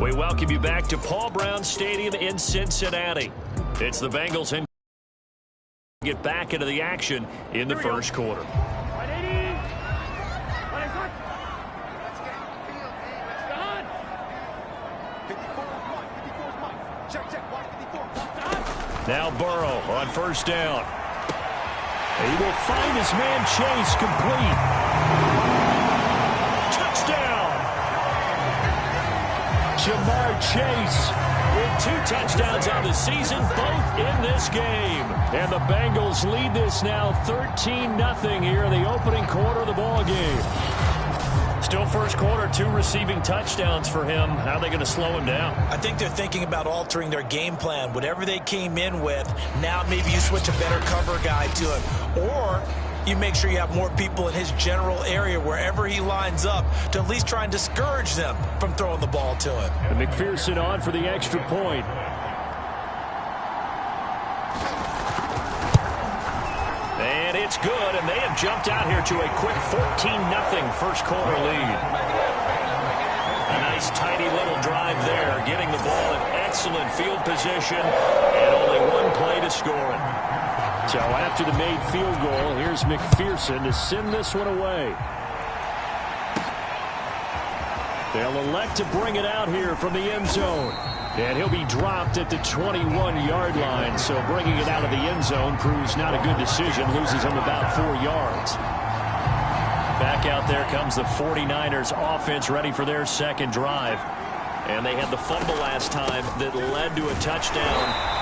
We welcome you back to Paul Brown Stadium in Cincinnati. It's the Bengals and get back into the action in the first quarter. Now Burrow on first down. He will find his man Chase complete. Touchdown! Jamar Chase with 2 touchdowns on the season, both in this game. And the Bengals lead this now 13-0 here in the opening quarter of the ball game. Still first quarter, 2 receiving touchdowns for him. How are they going to slow him down? I think they're thinking about altering their game plan. Whatever they came in with, now maybe you switch a better cover guy to him. Or you make sure you have more people in his general area wherever he lines up to at least try and discourage them from throwing the ball to him. And McPherson on for the extra point. And it's good, and they have jumped out here to a quick 14-0 first quarter lead. A nice, tidy little drive there, getting the ball in excellent field position, and only 1 play to score it. So after the made field goal, here's McPherson to send this one away. They'll elect to bring it out here from the end zone. And he'll be dropped at the 21-yard line, so bringing it out of the end zone proves not a good decision, loses him about 4 yards. Back out there comes the 49ers offense ready for their second drive. And they had the fumble last time that led to a touchdown.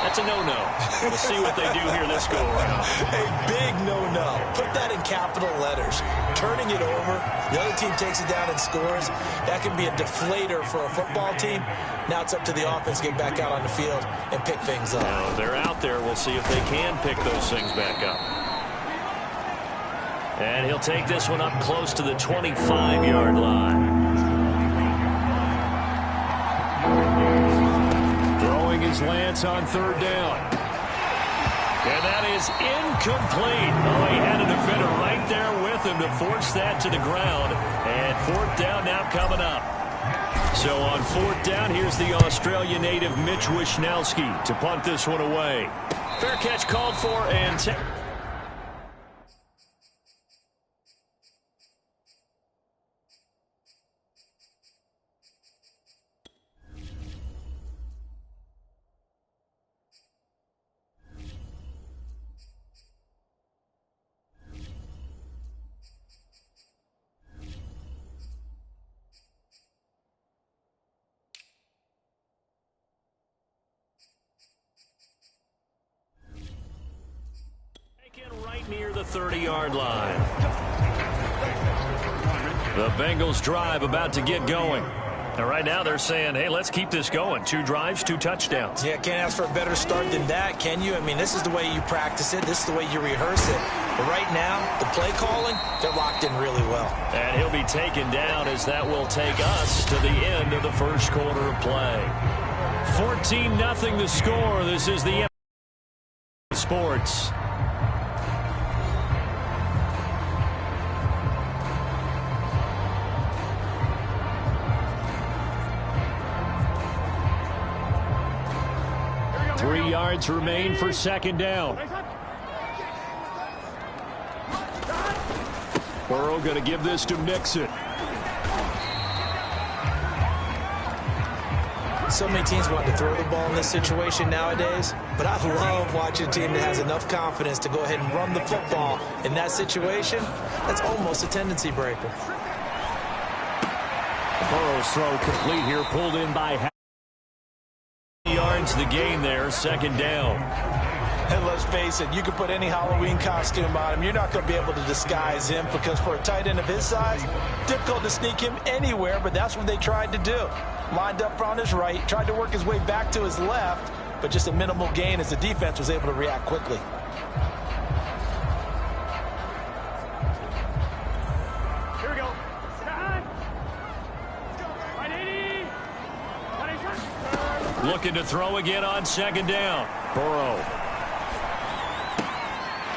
That's a no-no. We'll see what they do here this go-around. A big no-no. Put that in capital letters. Turning it over, the other team takes it down and scores. That can be a deflator for a football team. Now it's up to the offense to get back out on the field and pick things up. Now they're out there. We'll see if they can pick those things back up. And he'll take this one up close to the 25-yard line. Lance on third down. And that is incomplete. Oh, he had a defender right there with him to force that to the ground. And 4th down now coming up. So on 4th down, here's the Australian native Mitch Wishnowsky to punt this one away. Fair catch called for and 30-yard line. The Bengals drive about to get going. And right now they're saying, hey, let's keep this going. 2 drives, 2 touchdowns. Yeah, can't ask for a better start than that, can you? I mean, this is the way you practice it. This is the way you rehearse it. But right now, the play calling, they're locked in really well. And he'll be taken down as that will take us to the end of the first quarter of play. 14-0 the score. This is the Sports. Yards remain for second down. Burrow going to give this to Mixon. So many teams want to throw the ball in this situation nowadays, but I love watching a team that has enough confidence to go ahead and run the football in that situation. That's almost a tendency breaker. Burrow's throw complete here, pulled in by yards the gain there, second down. And let's face it, you can put any Halloween costume on him. You're not going to be able to disguise him because for a tight end of his size, difficult to sneak him anywhere, but that's what they tried to do. Lined up on his right, tried to work his way back to his left, but just a minimal gain as the defense was able to react quickly. Looking to throw again on second down. Burrow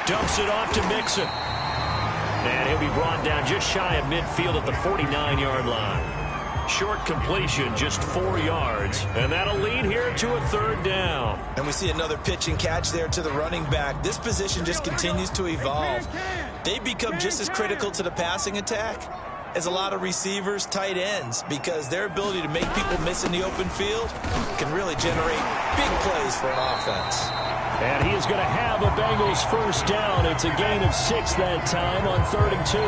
dumps it off to Mixon. And he'll be brought down just shy of midfield at the 49-yard line. Short completion, just 4 yards. And that'll lead here to a 3rd down. And we see another pitch and catch there to the running back. This position just continues to evolve. They become just as critical to the passing attack as a lot of receivers, tight ends, because their ability to make people miss in the open field can really generate big plays for an offense. And he is going to have a Bengals 1st down. It's a gain of 6 that time on 3rd and 2.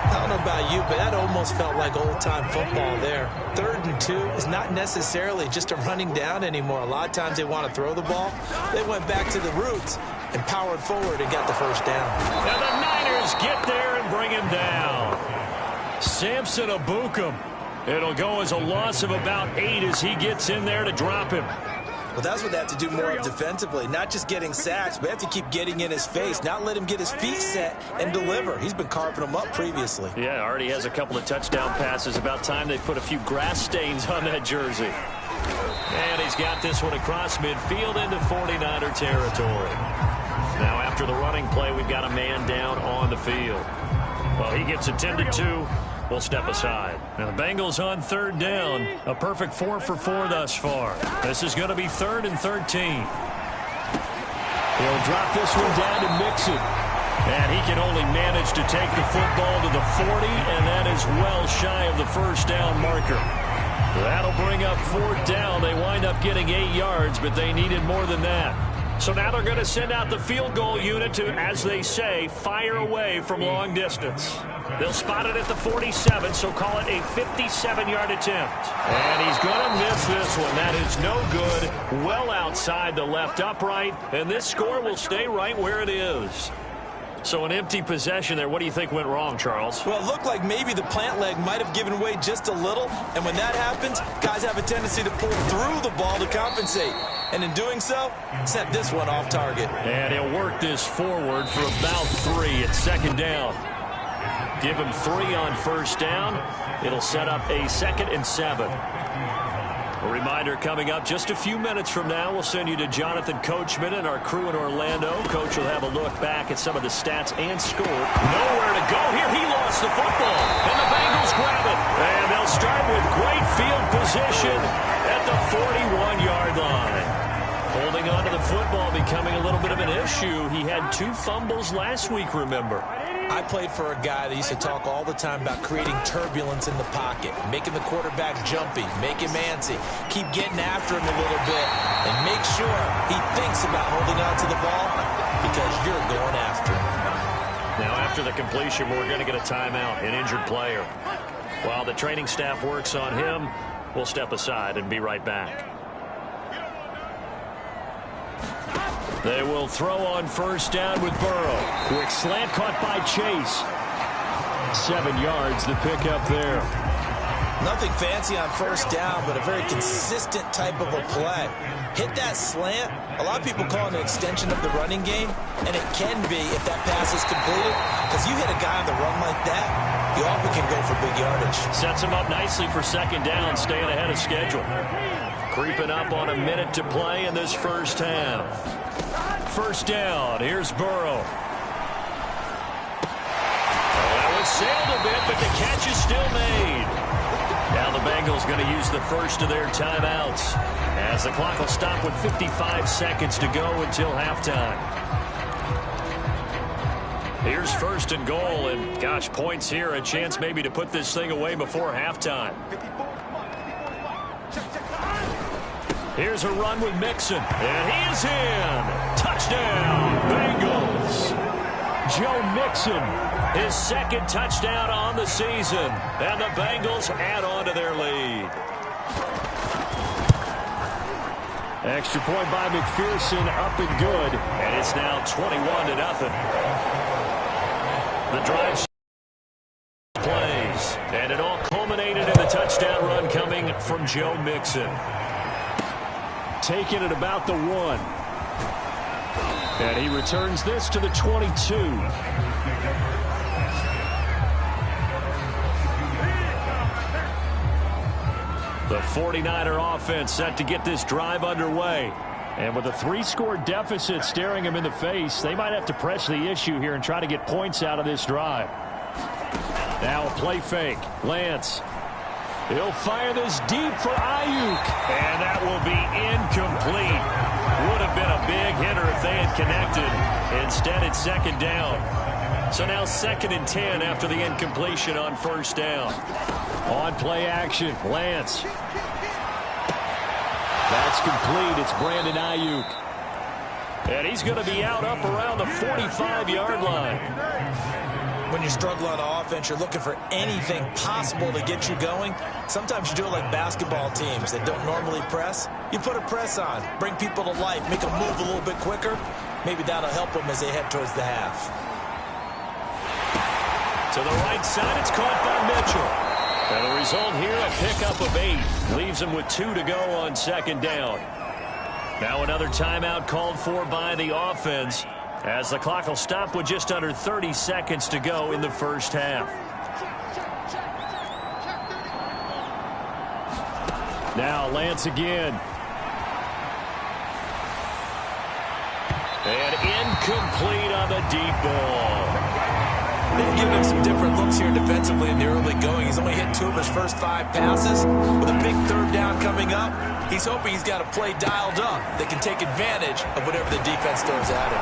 I don't know about you, but that almost felt like old-time football there. 3rd and 2 is not necessarily just a running down anymore. A lot of times they want to throw the ball. They went back to the roots and powered forward and got the 1st down. And the Niners get there and bring him down. Samson Abukum. It'll go as a loss of about 8 as he gets in there to drop him. Well, that's what they have to do more of defensively. Not just getting sacks, but they have to keep getting in his face. Not let him get his feet set and deliver. He's been carving them up previously. Yeah, already has a couple of touchdown passes. About time they put a few grass stains on that jersey. And he's got this one across midfield into 49er territory. Now, after the running play, we've got a man down on the field. Well, he gets attended to. We'll step aside. Now the Bengals on 3rd down. A perfect 4 for 4 thus far. This is going to be 3rd and 13. He'll drop this one down to Mixon. And he can only manage to take the football to the 40, and that is well shy of the 1st down marker. That'll bring up 4th down. They wind up getting 8 yards, but they needed more than that. So now they're going to send out the field goal unit to, as they say, fire away from long distance. They'll spot it at the 47, so call it a 57-yard attempt. And he's going to miss this one. That is no good. Well outside the left upright, and this score will stay right where it is. So an empty possession there. What do you think went wrong, Charles? Well, it looked like maybe the plant leg might have given way just a little, and when that happens, guys have a tendency to pull through the ball to compensate. And in doing so, sent this one off target. And he'll work this forward for about 3 at 2nd down. Give him 3 on 1st down. It'll set up a 2nd and 7. A reminder coming up just a few minutes from now. We'll send you to Jonathan Coachman and our crew in Orlando. Coach will have a look back at some of the stats and score. Nowhere to go here. He lost the football. And the Bengals grab it. And they'll start with great field position at the 41-yard line. Holding on to the football becoming a little bit of an issue. He had 2 fumbles last week, remember. I played for a guy that used to talk all the time about creating turbulence in the pocket, making the quarterback jumpy, make him antsy, keep getting after him a little bit, and make sure he thinks about holding on to the ball because you're going after him. Now, after the completion, we're going to get a timeout, an injured player. While the training staff works on him, we'll step aside and be right back. They will throw on 1st down with Burrow. Quick slant caught by Chase. 7 yards, the pickup there. Nothing fancy on 1st down, but a very consistent type of a play. Hit that slant. A lot of people call it an extension of the running game, and it can be if that pass is completed, because you hit a guy on the run like that, you often can go for big yardage. Sets him up nicely for 2nd down, staying ahead of schedule. Creeping up on a minute to play in this 1st half. 1st down. Here's Burrow. That was sailed a bit, but the catch is still made. Now the Bengals going to use the first of their timeouts, as the clock will stop with 55 seconds to go until halftime. Here's 1st and goal, and gosh, points here, a chance maybe to put this thing away before halftime. Here's a run with Mixon, and he is in. Touchdown, Bengals. Joe Mixon, his 2nd touchdown on the season, and the Bengals add on to their lead. Extra point by McPherson, up and good, and it's now 21-0. The drive plays, and it all culminated in the touchdown run coming from Joe Mixon. Taking it about the 1. And he returns this to the 22. The 49er offense set to get this drive underway. And with a 3-score deficit staring him in the face, they might have to press the issue here and try to get points out of this drive. Now a play fake. Lance. He'll fire this deep for Ayuk. And that will be incomplete. Would have been a big hitter if they had connected. Instead, it's second down. So now 2nd and 10 after the incompletion on first down. On play action, Lance. That's complete. It's Brandon Ayuk. And he's going to be out up around the 45-yard line. When you struggle on offense, you're looking for anything possible to get you going. Sometimes you do it like basketball teams that don't normally press. You put a press on, bring people to life, make them move a little bit quicker. Maybe that'll help them as they head towards the half. To the right side, it's caught by Mitchell. And the result here, a pickup of 8. Leaves them with 2 to go on second down. Now another timeout called for by the offense, as the clock will stop with just under 30 seconds to go in the first half. Now Lance again. And incomplete on the deep ball. They've given him some different looks here defensively in the early going. He's only hit 2 of his first 5 passes. With a big third down coming up, he's hoping he's got a play dialed up that can take advantage of whatever the defense throws at him.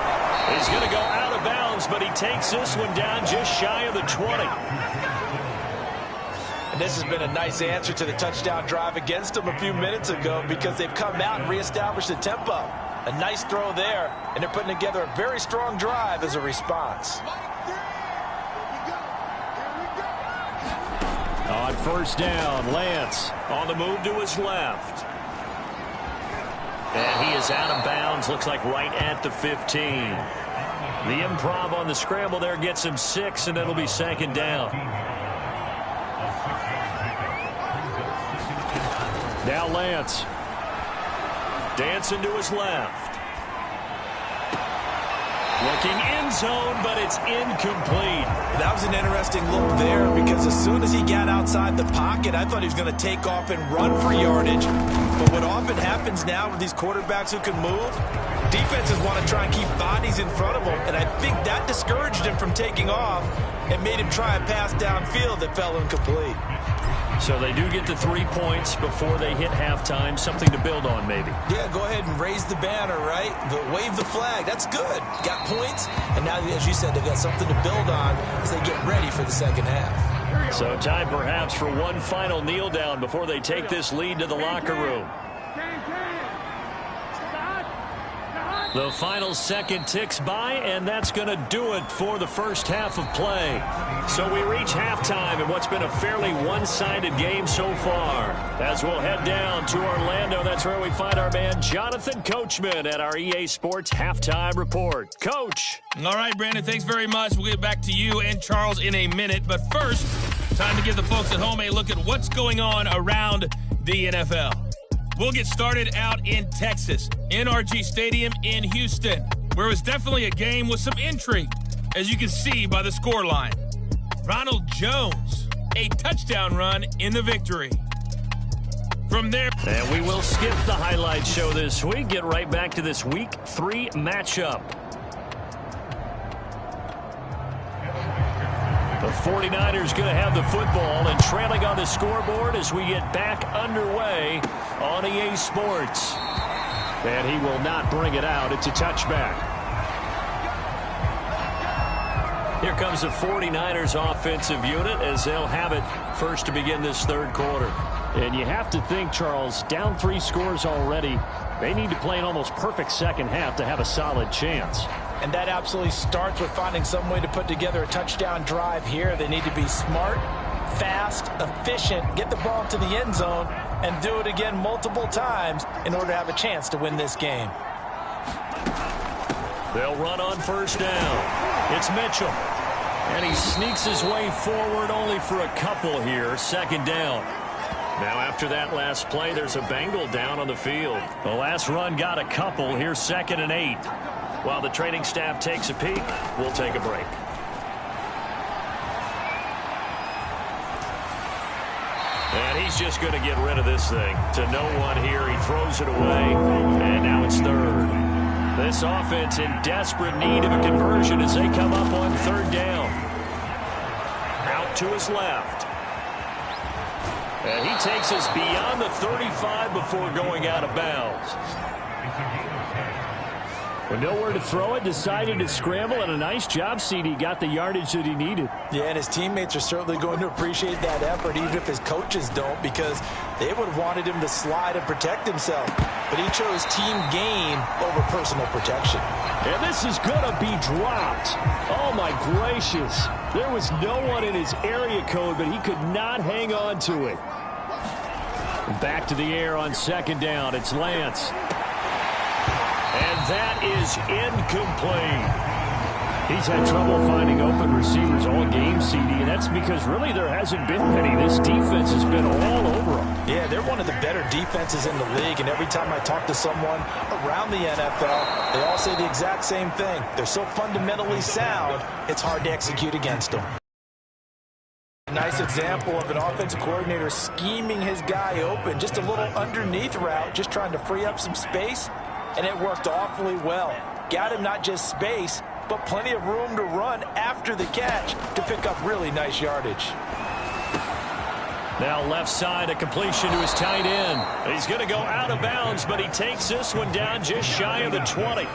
He's going to go out of bounds, but he takes this one down just shy of the 20. And this has been a nice answer to the touchdown drive against them a few minutes ago, because they've come out and reestablished the tempo. A nice throw there, and they're putting together a very strong drive as a response. On first down, Lance on the move to his left. And he is out of bounds, looks like right at the 15. The improv on the scramble there gets him 6, and it'll be second down. Now Lance. Dancing to his left. Looking end zone, but it's incomplete. That was an interesting look there, because as soon as he got outside the pocket, I thought he was going to take off and run for yardage. But what often happens now with these quarterbacks who can move, defenses want to try and keep bodies in front of them, and I think that discouraged him from taking off and made him try a pass downfield that fell incomplete. So they do get the 3 points before they hit halftime. Something to build on, maybe. Yeah, go ahead and raise the banner, right? Wave the flag. That's good. Got points, and now, as you said, they've got something to build on as they get ready for the second half. So time perhaps for one final kneel down before they take this lead to the locker room. The final second ticks by, and that's going to do it for the first half of play. So we reach halftime in what's been a fairly one-sided game so far. As we'll head down to Orlando, that's where we find our man Jonathan Coachman at our EA Sports Halftime Report. Coach. All right, Brandon, thanks very much. We'll get back to you and Charles in a minute. But first, time to give the folks at home a look at what's going on around the NFL. We'll get started out in Texas, NRG Stadium in Houston, where it was definitely a game with some intrigue, as you can see by the scoreline. Ronald Jones, a touchdown run in the victory. From there... And we will skip the highlight show this week. Get right back to this Week 3 matchup. The 49ers going to have the football and trailing on the scoreboard as we get back underway on EA Sports. And he will not bring it out. It's a touchback. Here comes the 49ers offensive unit as they'll have it first to begin this third quarter. And you have to think, Charles, down 3 scores already. They need to play an almost perfect second half to have a solid chance. And that absolutely starts with finding some way to put together a touchdown drive here. They need to be smart, fast, efficient, get the ball to the end zone, and do it again multiple times in order to have a chance to win this game. They'll run on first down. It's Mitchell. And he sneaks his way forward only for a couple here. Second down. Now after that last play, there's a Bengal down on the field. The last run got a couple. Here's 2nd and 8. While the training staff takes a peek, we'll take a break. And he's just going to get rid of this thing. To no one here. He throws it away. And now it's third. This offense in desperate need of a conversion as they come up on third down. Out to his left. And he takes us beyond the 35 before going out of bounds. With nowhere to throw it, decided to scramble, and a nice job, CD. Got the yardage that he needed. Yeah, and his teammates are certainly going to appreciate that effort, even if his coaches don't, because they would have wanted him to slide and protect himself. But he chose team gain over personal protection. And this is going to be dropped. Oh, my gracious. There was no one in his area code, but he could not hang on to it. Back to the air on second down. It's Lance. And that is incomplete. He's had trouble finding open receivers all game, CD, and that's because really there hasn't been many. This defense has been all over them. Yeah, they're one of the better defenses in the league, and every time I talk to someone around the NFL, they all say the exact same thing. They're so fundamentally sound, it's hard to execute against them. Nice example of an offensive coordinator scheming his guy open, just a little underneath route, just trying to free up some space. And it worked awfully well. Got him not just space, but plenty of room to run after the catch to pick up really nice yardage. Now left side, a completion to his tight end. He's going to go out of bounds, but he takes this one down just shy of the 20.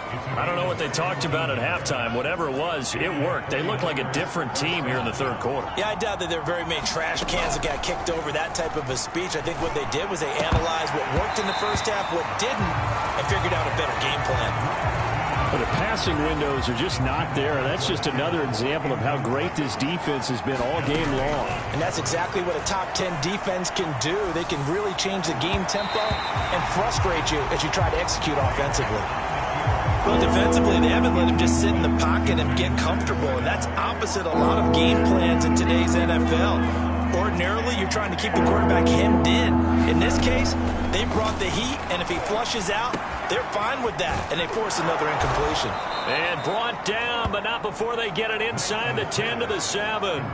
I don't know what they talked about at halftime. Whatever it was, it worked. They look like a different team here in the third quarter. Yeah, I doubt that there are very many trash cans that got kicked over, that type of a speech. I think what they did was they analyzed what worked in the first half, what didn't, and figured out a better game plan. But the passing windows are just not there. That's just another example of how great this defense has been all game long. And that's exactly what a top 10 defense can do. They can really change the game tempo and frustrate you as you try to execute offensively. Well, defensively, they haven't let him just sit in the pocket and get comfortable, and that's opposite a lot of game plans in today's NFL. Ordinarily, you're trying to keep the quarterback hemmed in. In this case, they brought the heat, and if he flushes out, they're fine with that, and they force another incompletion. And brought down, but not before they get it inside the 10 to the 7.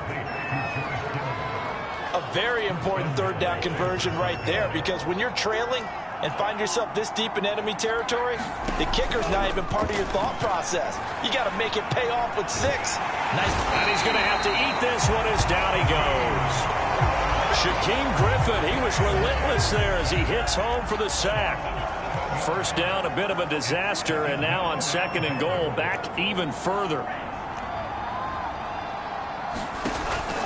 A very important third down conversion right there, because when you're trailing and find yourself this deep in enemy territory, the kicker's not even part of your thought process. You got to make it pay off with 6. Nice. And he's going to have to eat this one as down he goes. Shaquem Griffin, he was relentless there as he hits home for the sack. First down, a bit of a disaster, and now on second and goal, back even further.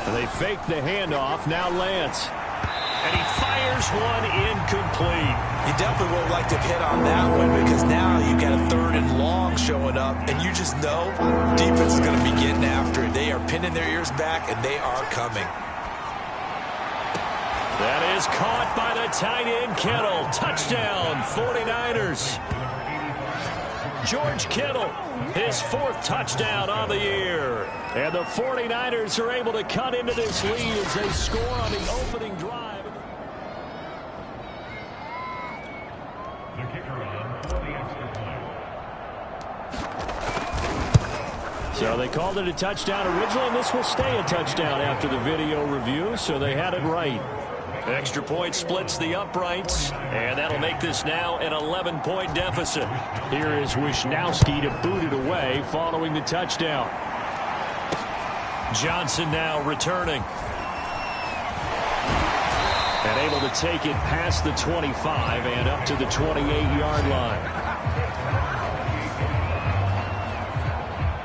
And they fake the handoff. Now Lance. And he fires one incomplete. You definitely would have liked to have hit on that one, because now you've got a third and long showing up, and you just know defense is going to be getting after it. They are pinning their ears back, and they are coming. That is caught by the tight end, Kittle. Touchdown, 49ers. George Kittle, his 4th touchdown on the year. And the 49ers are able to cut into this lead as they score on the opening drive. The kicker on for the extra point. So they called it a touchdown originally, and this will stay a touchdown after the video review, so they had it right. Extra point splits the uprights, and that'll make this now an 11-point deficit. Here is Wisnowski to boot it away following the touchdown. Johnson now returning. And able to take it past the 25 and up to the 28-yard line.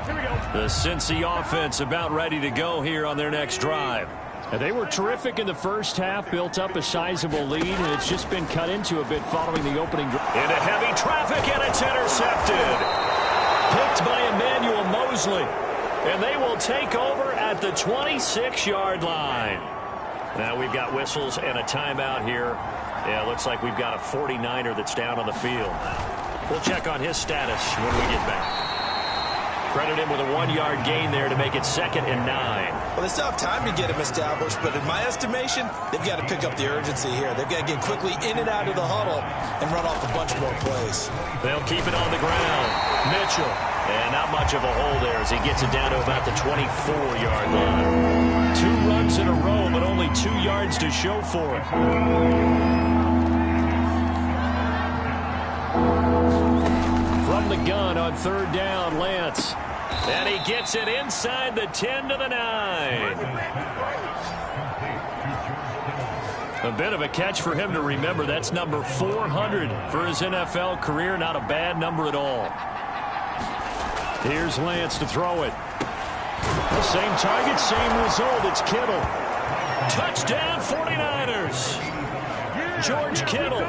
Here we go. The Cincy offense about ready to go here on their next drive. And they were terrific in the first half, built up a sizable lead, and it's just been cut into a bit following the opening drive. Into heavy traffic, and it's intercepted. Picked by Emmanuel Mosley. And they will take over at the 26-yard line. Now we've got whistles and a timeout here. Yeah, it looks like we've got a 49er that's down on the field. We'll check on his status when we get back. Credit him with a 1-yard gain there to make it 2nd and 9. Well, they still have time to get him established, but in my estimation, they've got to pick up the urgency here. They've got to get quickly in and out of the huddle and run off a bunch more plays. They'll keep it on the ground. Mitchell. And not much of a hole there as he gets it down to about the 24-yard line. 2 runs in a row, but only 2 yards to show for it. From the gun on 3rd down, Lance. And he gets it inside the 10 to the 9. A bit of a catch for him to remember. That's number 400 for his NFL career. Not a bad number at all. Here's Lance to throw it. The same target, same result. It's Kittle. Touchdown 49ers. George Kittle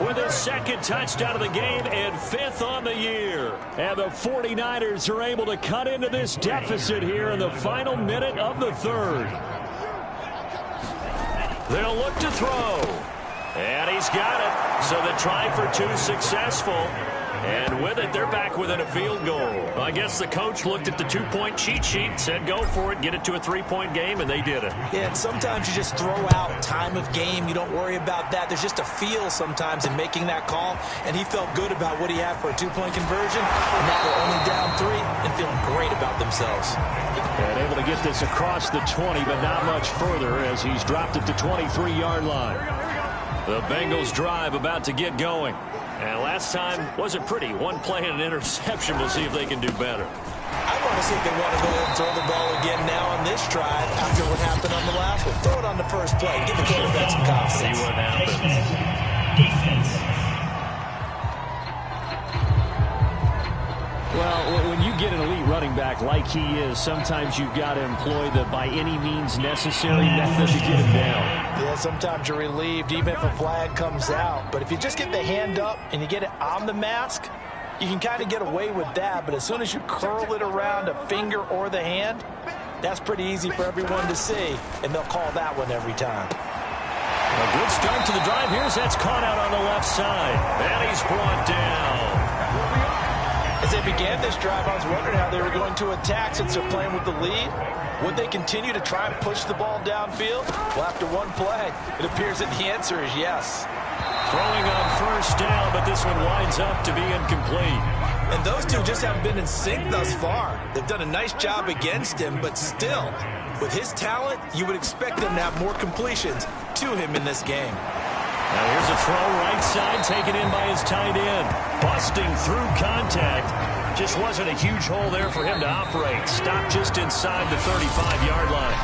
with his second touchdown of the game and 5th on the year. And the 49ers are able to cut into this deficit here in the final minute of the third. They'll look to throw. And he's got it. So the try for 2 successful. And with it, they're back within a field goal. I guess the coach looked at the 2-point cheat sheet, said go for it, get it to a 3-point game, and they did it. Yeah, and sometimes you just throw out time of game. You don't worry about that. There's just a feel sometimes in making that call, and he felt good about what he had for a 2-point conversion. And now they're only down 3 and feeling great about themselves. And able to get this across the 20, but not much further as he's dropped it to 23-yard line. The Bengals drive about to get going. And last time wasn't pretty. 1 play and an interception. We'll see if they can do better. I want to see if they want to go ahead and throw the ball again now on this drive after what happened on the last one. Throw it on the first play. Give the quarterback some confidence. See what happens. Well, when you get an elite running back like he is, sometimes you've got to employ the by any means necessary method to get him down. Yeah, sometimes you're relieved even if a flag comes out. But if you just get the hand up and you get it on the mask, you can kind of get away with that. But as soon as you curl it around a finger or the hand, that's pretty easy for everyone to see. And they'll call that one every time. A good start to the drive. Here's that's caught out on the left side. And he's brought down. As they began this drive, I was wondering how they were going to attack since they're playing with the lead. Would they continue to try and push the ball downfield? Well, after 1 play, it appears that the answer is yes. Throwing on first down, but this one winds up to be incomplete. And those two just haven't been in sync thus far. They've done a nice job against him, but still, with his talent, you would expect them to have more completions to him in this game. Now here's a throw right side taken in by his tight end. Busting through contact. Just wasn't a huge hole there for him to operate. Stopped just inside the 35-yard line.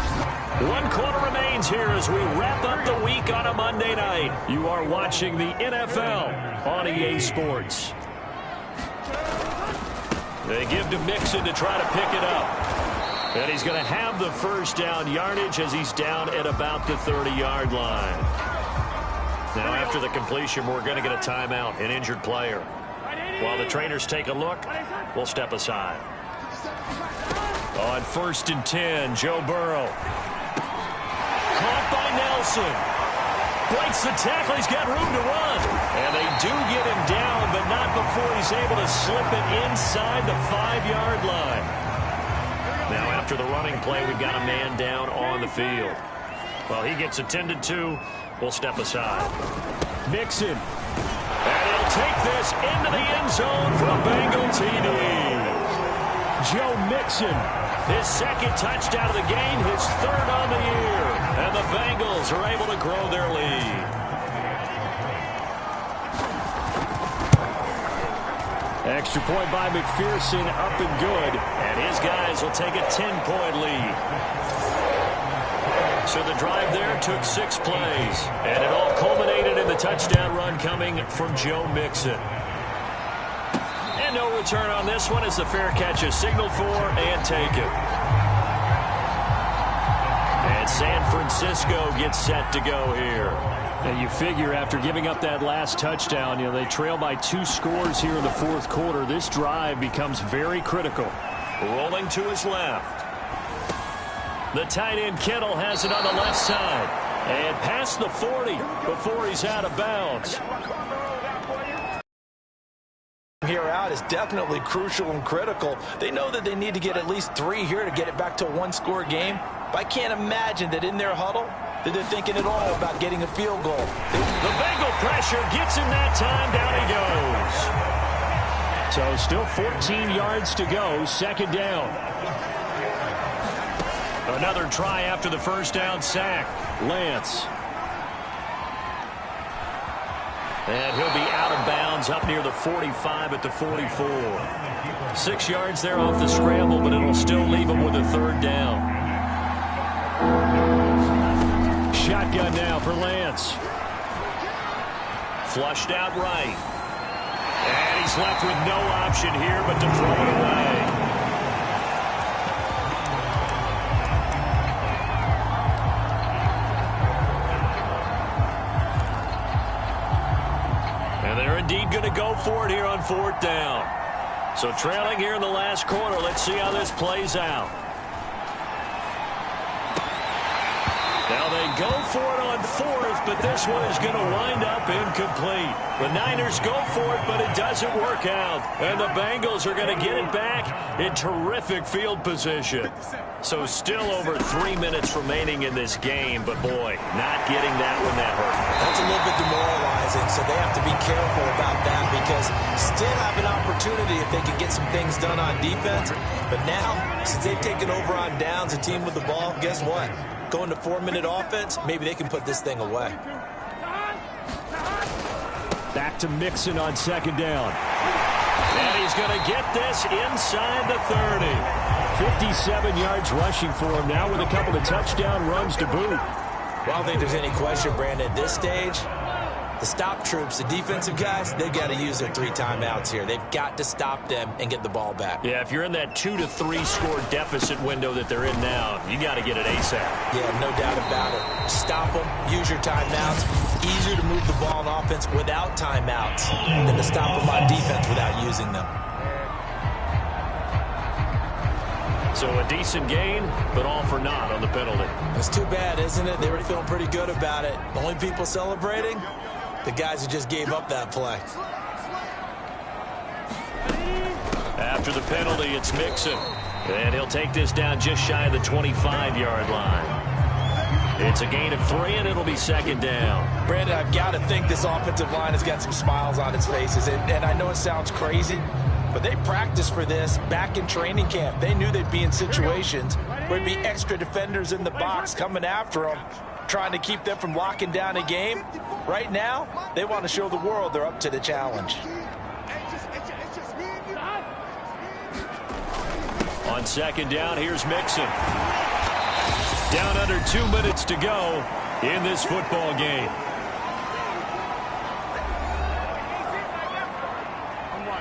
1 quarter remains here as we wrap up the week on a Monday night. You are watching the NFL on EA Sports. They give to Mixon to try to pick it up. And he's going to have the first down yardage as he's down at about the 30-yard line. Now, after the completion, we're going to get a timeout, an injured player. While the trainers take a look, we'll step aside. On 1st and 10, Joe Burrow. Caught by Nelson. Breaks the tackle. He's got room to run. And they do get him down, but not before he's able to slip it inside the 5-yard line. Now, after the running play, we've got a man down on the field. Well, he gets attended to. We'll step aside. Mixon. And he'll take this into the end zone for a Bengal TD. Joe Mixon, his 2nd touchdown of the game, his 3rd on the year. And the Bengals are able to grow their lead. Extra point by McPherson, up and good. And his guys will take a 10-point lead. So the drive there took 6 plays, and it all culminated in the touchdown run coming from Joe Mixon. And no return on this one as the fair catch is signaled for and taken. And San Francisco gets set to go here. And you figure after giving up that last touchdown, they trail by 2 scores here in the 4th quarter. This drive becomes very critical. Rolling to his left. The tight end Kittle has it on the left side. And past the 40 before he's out of bounds. Here out is definitely crucial and critical. They know that they need to get at least 3 here to get it back to a 1-score game. But I can't imagine that in their huddle that they're thinking at all about getting a field goal. The Bengal pressure gets him that time. Down he goes. So still 14 yards to go. 2nd down. Another try after the first down sack. Lance. And he'll be out of bounds up near the 45 at the 44. 6 yards there off the scramble, but it'll still leave him with a 3rd down. shotgun now for Lance. Flushed out right. And he's left with no option here but to throw it away. And they're indeed going to go for it here on 4th down. So trailing here in the last quarter. Let's see how this plays out. Now they go for it on 4th, but this one is going to wind up incomplete. The Niners go for it, but it doesn't work out. And the Bengals are going to get it back in terrific field position. So still over 3 minutes remaining in this game, but boy, not getting that one that hurt. That's a little bit demoralizing, so they have to be careful about that because still have an opportunity if they can get some things done on defense. But now, since they've taken over on downs, a team with the ball, guess what? Going to 4-minute offense, maybe they can put this thing away. Back to Mixon on 2nd down. And he's going to get this inside the 30. 57 yards rushing for him now with a couple of touchdown runs to boot. Well, I don't think there's any question, Brandon, at this stage, the stop troops, the defensive guys, they've got to use their 3 timeouts here. They've got to stop them and get the ball back. Yeah, if you're in that 2 to 3 score deficit window that they're in now, you got to get it ASAP. Yeah, no doubt about it. Stop them, use your timeouts. Easier to move the ball on offense without timeouts than to stop them on defense without using them. So a decent gain, but all for naught on the penalty. It's too bad, isn't it? They were feeling pretty good about it. The only people celebrating, the guys who just gave up that play. After the penalty, it's Mixon. And he'll take this down just shy of the 25-yard line. It's a gain of 3, and it'll be 2nd down. Brandon, I've got to think this offensive line has got some smiles on its faces. And I know it sounds crazy, but they practiced for this back in training camp. They knew they'd be in situations where there'd be extra defenders in the box coming after them, trying to keep them from locking down a game. Right now, they want to show the world they're up to the challenge. On 2nd down, here's Mixon. Down under 2 minutes to go in this football game.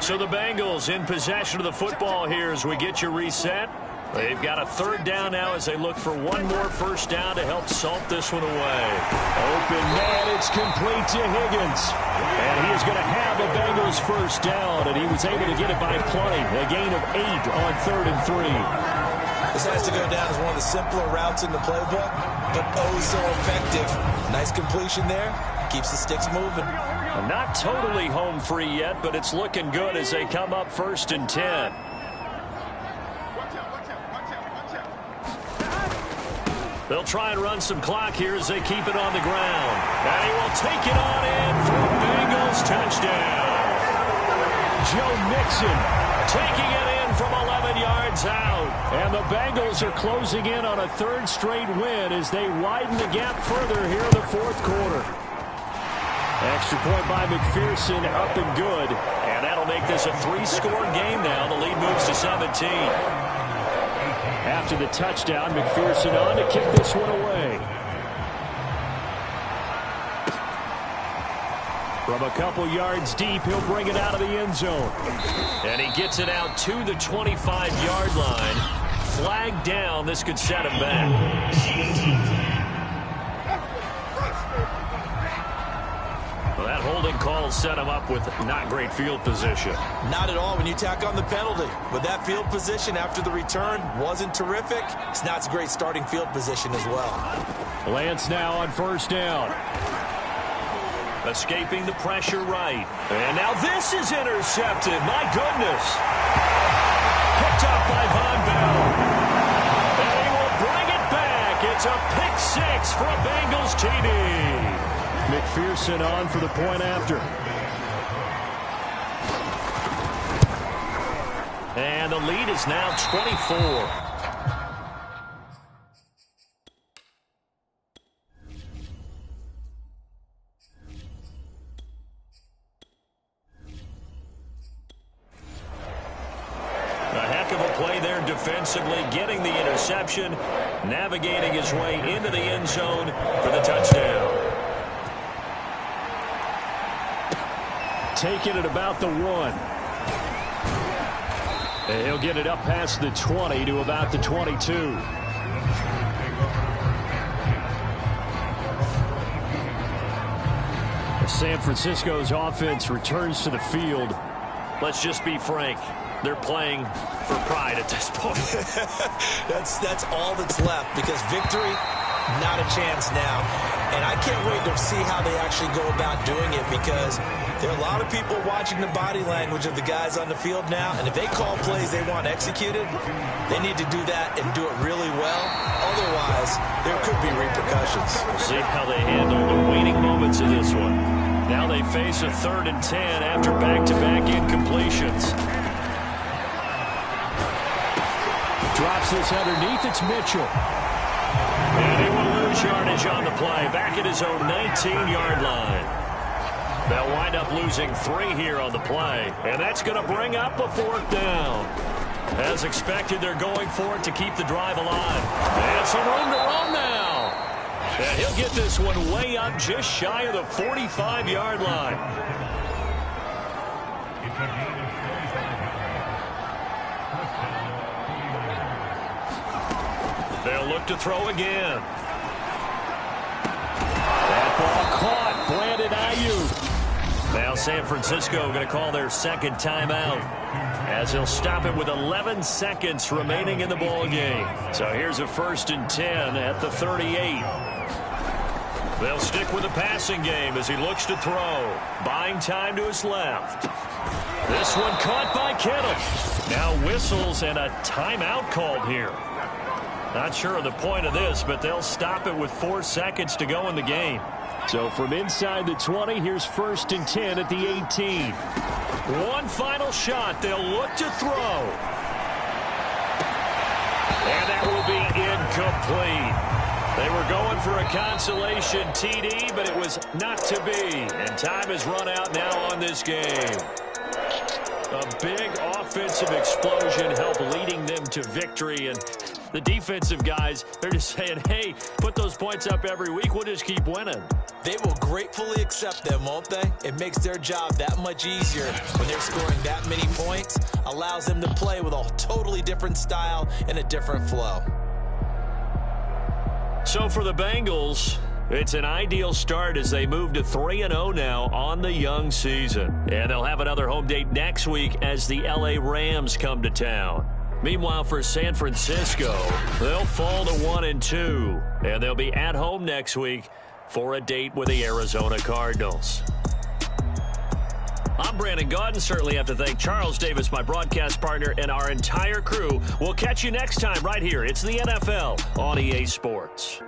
So the Bengals in possession of the football here as we get you reset. They've got a 3rd down now as they look for one more 1st down to help salt this one away. Open man, it's complete to Higgins. And he is going to have a Bengals 1st down, and he was able to get it by plenty. A gain of 8 on 3rd and 3. This has to go down as one of the simpler routes in the playbook, but oh so effective. Nice completion there. Keeps the sticks moving. Not totally home free yet, but it's looking good as they come up 1st and 10. They'll try and run some clock here as they keep it on the ground. And he will take it on in for a Bengals touchdown. Joe Mixon taking it in from 11 yards out. And the Bengals are closing in on a 3rd straight win as they widen the gap further here in the 4th quarter. Extra point by McPherson, up and good. And that'll make this a 3-score game now. The lead moves to 17. After the touchdown, McPherson on to kick this one away. From a couple yards deep, he'll bring it out of the end zone. And he gets it out to the 25-yard line. Flag down. This could set him back. Well, that holding call set him up with not great field position. Not at all when you tack on the penalty. But that field position after the return wasn't terrific. It's not a great starting field position as well. Lance now on 1st down. Escaping the pressure right. And now this is intercepted. My goodness. Picked up by Von Bell. And he will bring it back. It's a pick 6 for a Bengals TD. McPherson on for the point after. And the lead is now 24. Defensively, getting the interception, navigating his way into the end zone for the touchdown. take it at about the 1. And he'll get it up past the 20 to about the 22. San Francisco's offense returns to the field. Let's just be frank. They're playing for pride at this point. That's all that's left, because victory, not a chance now. And I can't wait to see how they actually go about doing it, because there are a lot of people watching the body language of the guys on the field now, and if they call plays they want executed, they need to do that and do it really well. Otherwise, there could be repercussions. We'll see how they handle the waning moments of this one. Now they face a 3rd and 10 after back-to-back incompletions. Drops this underneath. It's Mitchell. And he will lose yardage on the play. Back at his own 19-yard line. They'll wind up losing 3 here on the play. And that's going to bring up a 4th down. As expected, they're going for it to keep the drive alive. And some room to run now. And he'll get this one way up just shy of the 45-yard line. They'll look to throw again. That ball caught. Brandon Ayuk. Now San Francisco going to call their 2nd timeout, as he'll stop it with 11 seconds remaining in the ball game. So here's a 1st and 10 at the 38. They'll stick with the passing game as he looks to throw. Buying time to his left. This one caught by Kittle. Now whistles and a timeout called here. Not sure of the point of this, but they'll stop it with 4 seconds to go in the game. So from inside the 20, here's 1st and 10 at the 18. One final shot. They'll look to throw. And that will be incomplete. They were going for a consolation TD, but it was not to be. And time has run out now on this game. A big offensive explosion helped leading them to victory. And the defensive guys, they're just saying, hey, put those points up every week. We'll just keep winning. They will gratefully accept them, won't they? It makes their job that much easier when they're scoring that many points. Allows them to play with a totally different style and a different flow. So for the Bengals, it's an ideal start as they move to 3-0 now on the young season. And they'll have another home date next week as the LA Rams come to town. Meanwhile, for San Francisco, they'll fall to 1-2. And they'll be at home next week for a date with the Arizona Cardinals. I'm Brandon Gaudin. Certainly have to thank Charles Davis, my broadcast partner, and our entire crew. We'll catch you next time right here. It's the NFL on EA Sports.